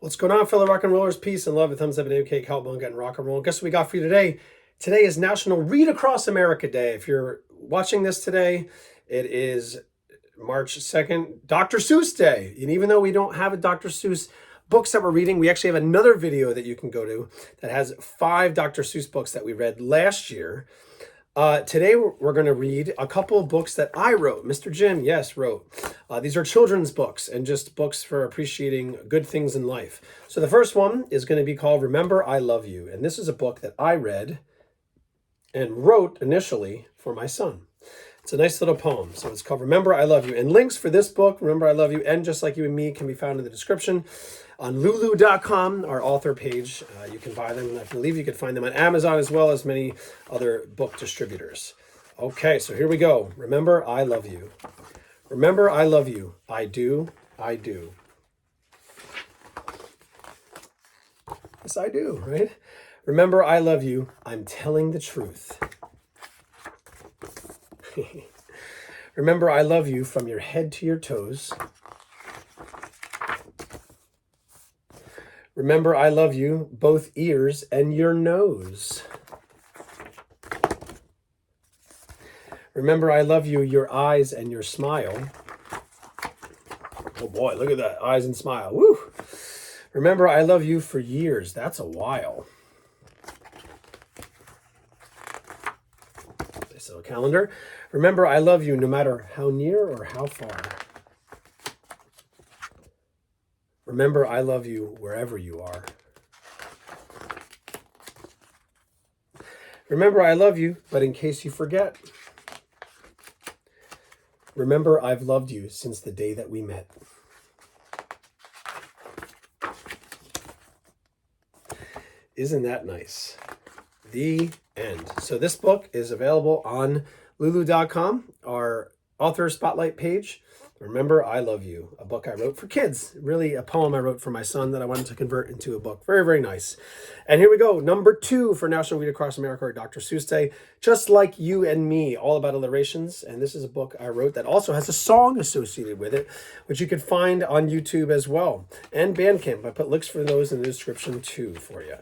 What's going on, fellow rock and rollers? Peace and love and thumbs up and AK Cowabunga and rock and roll. Guess what we got for you today? Today is National Read Across America Day. If you're watching this today, it is March 2nd, Dr. Seuss Day. And even though we don't have a Dr. Seuss books that we're reading, we actually have another video that you can go to that has 5 Dr. Seuss books that we read last year. Today we're going to read a couple of books that I wrote. Mr. Jim, yes, wrote. These are children's books and just books for appreciating good things in life. So the first one is going to be called Remember I Love You. And this is a book that I read and wrote initially for my son. It's a nice little poem. So it's called Remember I Love You. And links for this book, Remember I Love You, and Just Like You and Me can be found in the description on lulu.com, our author page. You can buy them. I believe you can find them on Amazon as well as many other book distributors. Okay, so here we go. Remember I Love You. Remember I love you. I do. I do. Yes, I do, right? Remember I love you. I'm telling the truth. Remember I love you from your head to your toes. Remember I love you, both ears and your nose. Remember I love you, your eyes and your smile. Oh boy, look at that, eyes and smile. Woo! Remember I love you for years. That's a while. Nice little calendar. Remember I love you no matter how near or how far. Remember I love you wherever you are. Remember I love you, but in case you forget. Remember I've loved you since the day that we met. Isn't that nice? The end. So this book is available on lulu.com, our author spotlight page. Remember I Love You, a book I wrote for kids. Really a poem I wrote for my son that I wanted to convert into a book. Very, very nice. And here we go. Number 2 for National Read Across America or Dr. Seuss Day. Just Like You and Me, all about alliterations. And this is a book I wrote that also has a song associated with it, which you can find on YouTube as well. And Bandcamp. I put links for those in the description too for you.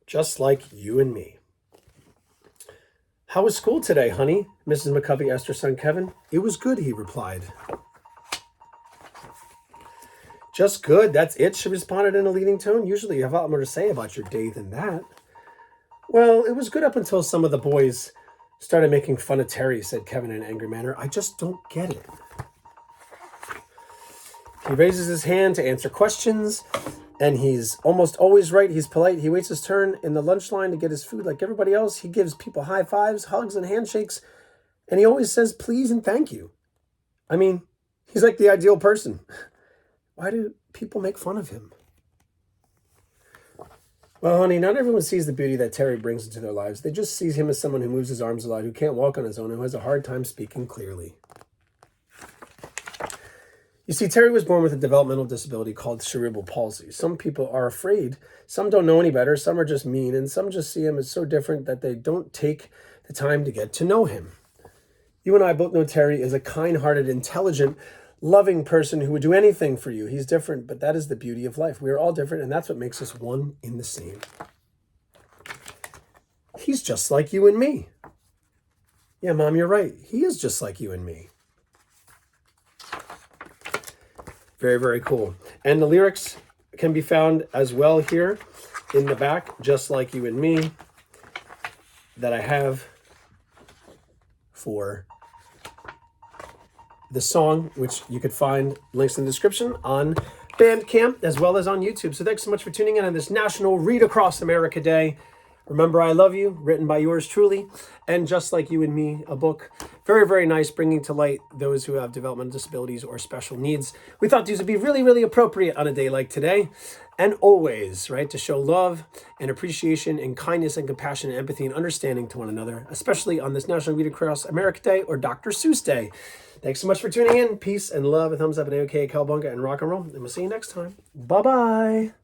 Just Like You and Me. How was school today, honey? Mrs. McCovey asked her son, Kevin. It was good, he replied. Just good, that's it, she responded in a leading tone. Usually you have a lot more to say about your day than that. Well, it was good up until some of the boys started making fun of Terry, said Kevin in an angry manner. I just don't get it. He raises his hand to answer questions, and he's almost always right. He's polite. He waits his turn in the lunch line to get his food like everybody else. He gives people high fives, hugs, and handshakes. And he always says please and thank you. I mean, he's like the ideal person. Why do people make fun of him? Well, honey, not everyone sees the beauty that Terry brings into their lives. They just see him as someone who moves his arms a lot, who can't walk on his own, who has a hard time speaking clearly. You see, Terry was born with a developmental disability called cerebral palsy. Some people are afraid, some don't know any better, some are just mean, and some just see him as so different that they don't take the time to get to know him. You and I both know Terry is a kind-hearted, intelligent, loving person who would do anything for you. He's different, but that is the beauty of life. We are all different, and that's what makes us one in the same. He's just like you and me. Yeah, Mom, you're right. He is just like you and me. Very, very cool. And the lyrics can be found as well here in the back, Just Like You and Me, that I have for the song, which you could find links in the description on Bandcamp as well as on YouTube. So thanks so much for tuning in on this National Read Across America Day. Remember I Love You, written by yours truly, and Just Like You and Me, a book. Very, very nice, bringing to light those who have developmental disabilities or special needs. We thought these would be really, really appropriate on a day like today. And always, right, to show love and appreciation and kindness and compassion and empathy and understanding to one another, especially on this National Read Across America Day or Dr. Seuss Day. Thanks so much for tuning in. Peace and love, a thumbs up, and AK Cowabunga and rock and roll. And we'll see you next time. Bye-bye.